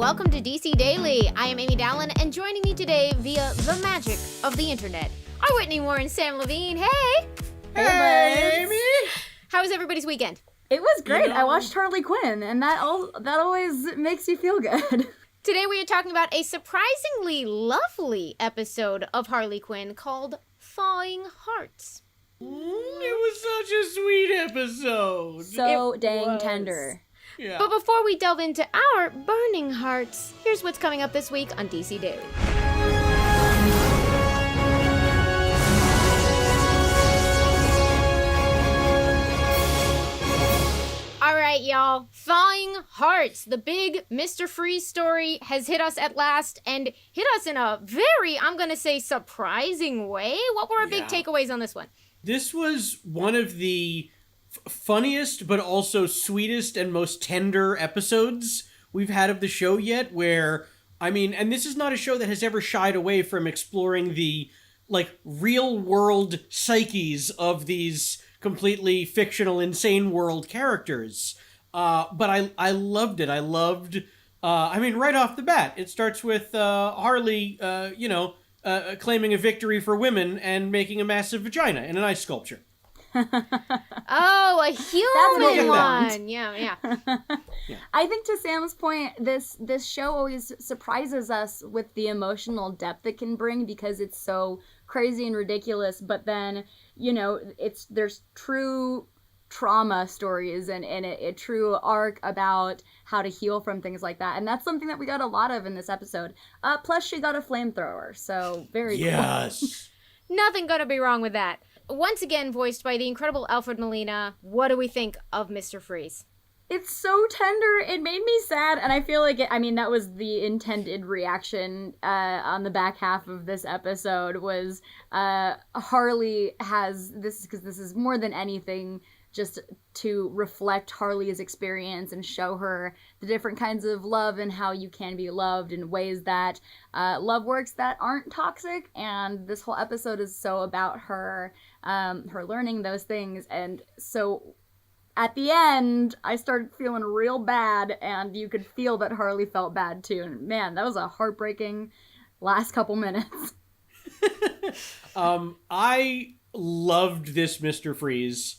welcome to DC Daily. I am Amy Dallin, and joining me today via the magic of the internet are Whitney Moore and Sam Levine. Hey! Hey, Amy! How was everybody's weekend? It was great. I watched Harley Quinn, and that always makes you feel good. Today we are talking about a surprisingly lovely episode of Harley Quinn called Thawing Hearts. It was such a sweet episode. So dang tender. Yeah. But before we delve into our burning hearts, here's what's coming up this week on DC Daily. All right, y'all. Thawing Hearts, the big Mr. Freeze story has hit us at last and hit us in a very, I'm going to say, surprising way. What were our big takeaways on this one? This was one of the funniest, but also sweetest and most tender episodes we've had of the show yet, where, I mean, and this is not a show that has ever shied away from exploring the, real-world psyches of these completely fictional, insane world characters. But I loved it. I loved, right off the bat, it starts with Harley, claiming a victory for women and making a massive vagina in an ice sculpture. Oh, a human one. Yeah. I think to Sam's point, this show always surprises us with the emotional depth it can bring because it's so crazy and ridiculous, but then, there's true trauma stories and a true arc about how to heal from things like that. And that's something that we got a lot of in this episode. Plus she got a flamethrower, so very cool. Yes. Nothing gonna be wrong with that. Once again voiced by the incredible Alfred Molina. What do we think of Mr. Freeze? It's so tender. It made me sad, and I feel like that was the intended reaction on the back half of this episode was Harley has this, because this is more than anything just to reflect Harley's experience and show her the different kinds of love and how you can be loved in ways that love works that aren't toxic. And this whole episode is so about her learning those things. And so at the end, I started feeling real bad, and you could feel that Harley felt bad too. And man, that was a heartbreaking last couple minutes. I loved this Mr. Freeze.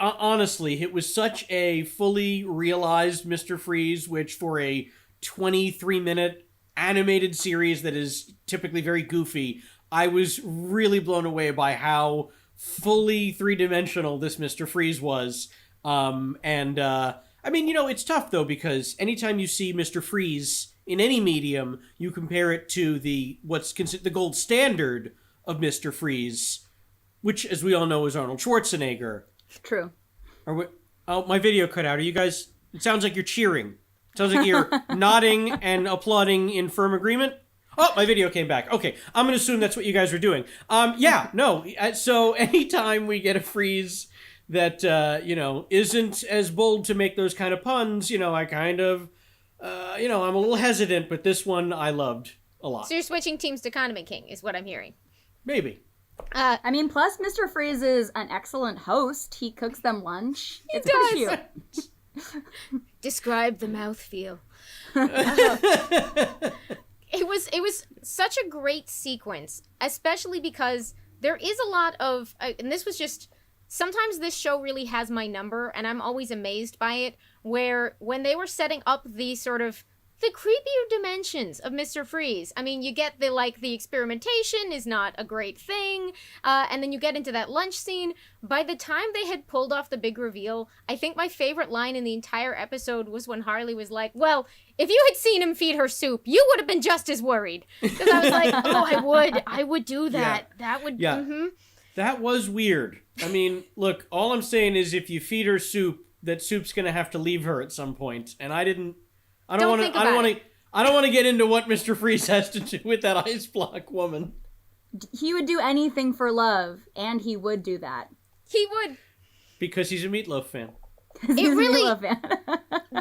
Honestly, it was such a fully realized Mr. Freeze, which for a 23-minute animated series that is typically very goofy, I was really blown away by how fully three-dimensional this Mr. Freeze was. It's tough, though, because anytime you see Mr. Freeze in any medium, you compare it to what's considered the gold standard of Mr. Freeze, which, as we all know, is Arnold Schwarzenegger. True. Oh, my video cut out. Are you guys... It sounds like you're cheering. It sounds like you're nodding and applauding in firm agreement. Oh, my video came back. Okay, I'm going to assume that's what you guys were doing. So anytime we get a Freeze that, isn't as bold to make those kind of puns, I kind of, I'm a little hesitant, but this one I loved a lot. So you're switching teams to Condiment King, is what I'm hearing. Maybe. Plus Mr. Freeze is an excellent host. He cooks them lunch. It's does. pretty cute. Describe the mouthfeel. It was such a great sequence, especially because there is a lot of, and this was just, sometimes this show really has my number, and I'm always amazed by it, where when they were setting up the creepier dimensions of Mr. Freeze. I mean, you get the experimentation is not a great thing, and then you get into that lunch scene. By the time they had pulled off the big reveal, I think my favorite line in the entire episode was when Harley was like, well, if you had seen him feed her soup, you would have been just as worried. Because I was like, oh, I would do that. Yeah. That would, That was weird. I mean, look, all I'm saying is if you feed her soup, that soup's gonna have to leave her at some point, and I don't want to get into what Mr. Freeze has to do with that ice block woman. He would do anything for love, and he would do that. He would. Because he's a Meatloaf fan. It really,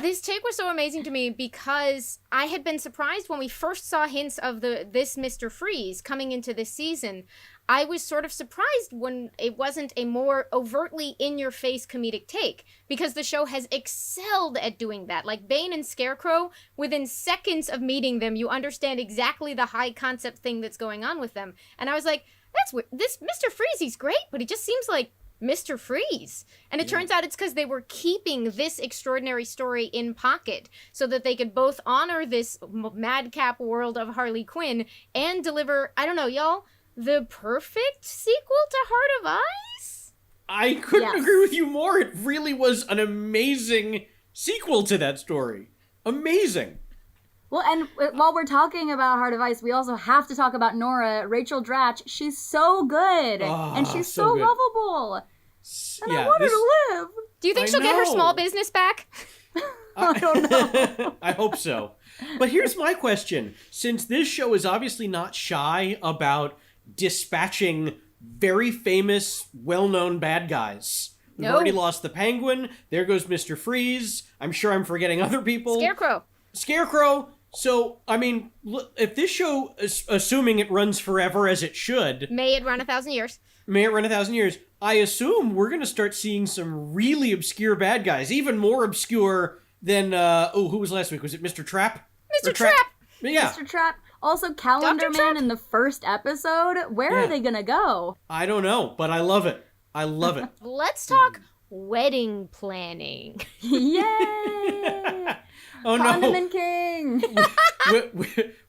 this take was so amazing to me because I had been surprised when we first saw hints of this Mr. Freeze coming into this season. I was sort of surprised when it wasn't a more overtly in-your-face comedic take, because the show has excelled at doing that. Like Bane and Scarecrow, within seconds of meeting them, you understand exactly the high concept thing that's going on with them. And I was like, that's weird. This Mr. Freeze, he's great, but he just seems like Mr. Freeze. And it turns out it's because they were keeping this extraordinary story in pocket so that they could both honor this madcap world of Harley Quinn and deliver, I don't know, y'all, the perfect sequel to Heart of Ice? I couldn't agree with you more. It really was an amazing sequel to that story. Amazing. Well, and while we're talking about Heart of Ice, we also have to talk about Nora, Rachel Dratch. She's so good, and she's so good. lovable. And I want her to live. Do you think she'll get her small business back? I don't know. I hope so. But here's my question. Since this show is obviously not shy about dispatching very famous, well-known bad guys. We've already lost the Penguin. There goes Mr. Freeze. I'm sure I'm forgetting other people. Scarecrow. So, I mean, if this show, assuming it runs forever as it should... May it run 1,000 years. I assume we're going to start seeing some really obscure bad guys. Even more obscure than, who was last week? Was it Mr. Trap? Mr. Trap! Yeah. Mr. Trap. Also, Calendar Man in the first episode. Where are they going to go? I don't know, but I love it. Let's talk wedding planning. Yay! Oh no. Condiment King!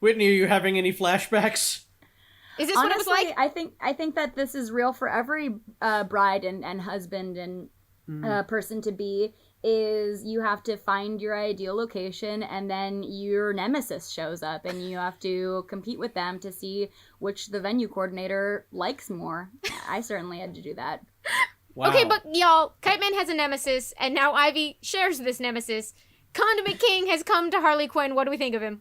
Whitney, are you having any flashbacks? Is this Honestly, what it was like? I think that this is real for every bride and husband and person to be, is you have to find your ideal location and then your nemesis shows up and you have to compete with them to see which the venue coordinator likes more. I certainly had to do that. Wow. Okay, but y'all, Kite Man has a nemesis and now Ivy shares this nemesis. Condiment King has come to Harley Quinn. What do we think of him?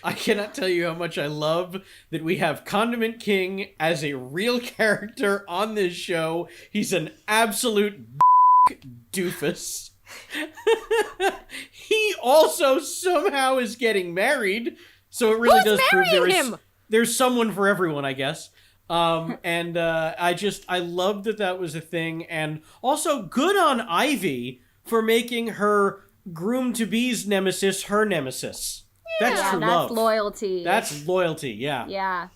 I cannot tell you how much I love that we have Condiment King as a real character on this show. He's an absolute doofus. He also somehow is getting married, so it really does prove there's someone for everyone, I guess. And I love that was a thing, and also good on Ivy for making her groom-to-be's nemesis her nemesis. That's true love. That's loyalty. That's loyalty, yeah. Yeah.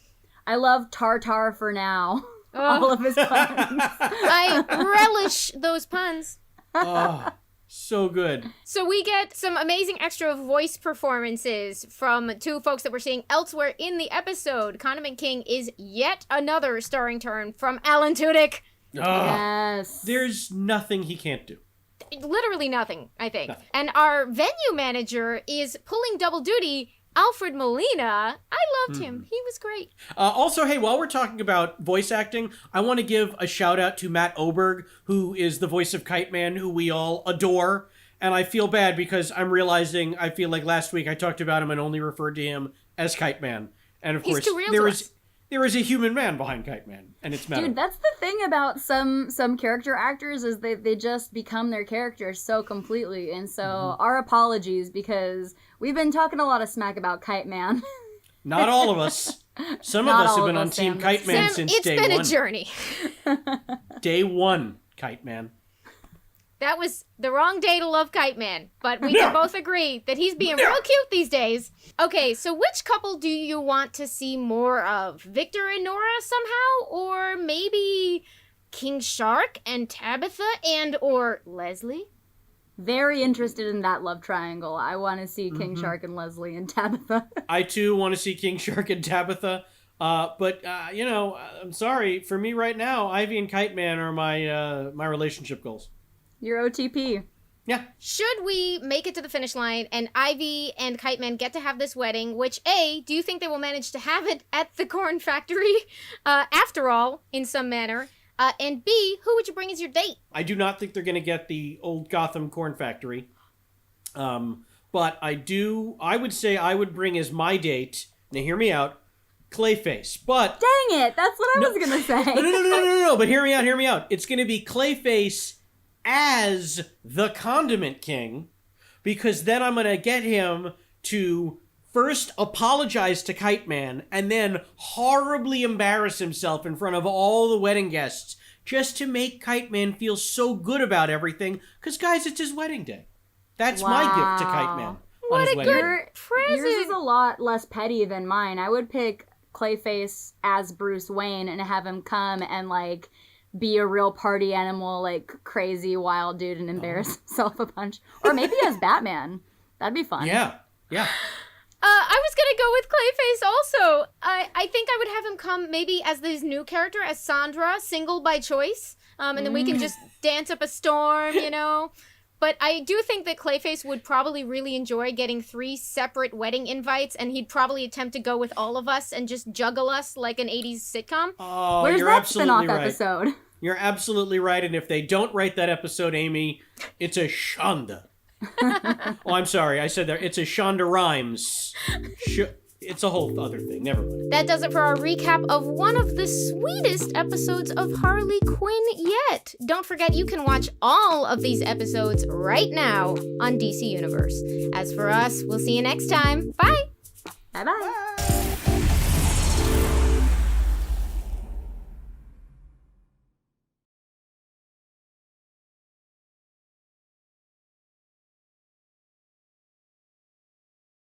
I love Tartar for now. All of his puns. I relish those puns. Oh, so good. So we get some amazing extra voice performances from two folks that we're seeing elsewhere in the episode. Condiment King is yet another starring turn from Alan Tudyk. Oh, yes. There's nothing he can't do. Literally nothing, I think. Nothing. And our venue manager is pulling double duty, Alfred Molina. I loved him. He was great. Also, hey, while we're talking about voice acting, I want to give a shout out to Matt Oberg, who is the voice of Kite Man, who we all adore. And I feel bad because I'm realizing, I feel like last week I talked about him and only referred to him as Kite Man. And of course, there is a human man behind Kite Man, and it's Matt Dude, Oberg. that's the thing about some character actors is they just become their characters so completely. And so our apologies, because we've been talking a lot of smack about Kite Man. Not all of us. Some of us have been on Team Kite Man since day one. It's been a journey. Day one, Kite Man. That was the wrong day to love Kite Man, but we can both agree that he's being real cute these days. Okay, so which couple do you want to see more of? Victor and Nora somehow? Or maybe King Shark and Tabitha and or Leslie? Very interested in that love triangle. I want to see King Shark and Leslie and Tabitha. I too want to see King Shark and Tabitha. But I'm sorry. For me right now, Ivy and Kite Man are my relationship goals. Your OTP. Yeah. Should we make it to the finish line and Ivy and Kite Man get to have this wedding, which A, do you think they will manage to have it at the corn factory, after all, in some manner? And B, who would you bring as your date? I do not think they're going to get the old Gotham corn factory. But I would say I would bring as my date, now hear me out, Clayface. But dang it, that's what I was going to say. No, but hear me out. It's going to be Clayface as the Condiment King, because then I'm going to get him to first apologize to Kite Man and then horribly embarrass himself in front of all the wedding guests just to make Kite Man feel so good about everything. Because, guys, it's his wedding day. That's my gift to Kite Man. What a good present. Yours is a lot less petty than mine. I would pick Clayface as Bruce Wayne and have him come and, like, be a real party animal, like, crazy wild dude and embarrass himself a bunch. Or maybe as Batman. That'd be fun. Yeah. I was gonna go with Clayface also. I think I would have him come maybe as this new character, as Sandra, single by choice. And then we can just dance up a storm, you know? But I do think that Clayface would probably really enjoy getting 3 separate wedding invites, and he'd probably attempt to go with all of us and just juggle us like an 80s sitcom. Oh, Where's you're that absolutely spin-off right. episode? You're absolutely right, and if they don't write that episode, Amy, it's a Shonda. Oh, I'm sorry, I said that. It's a Shonda Rhimes. It's a whole other thing. Never mind. That does it for our recap of one of the sweetest episodes of Harley Quinn yet. Don't forget you can watch all of these episodes right now on DC Universe. As for us, we'll see you next time. Bye! Bye-bye.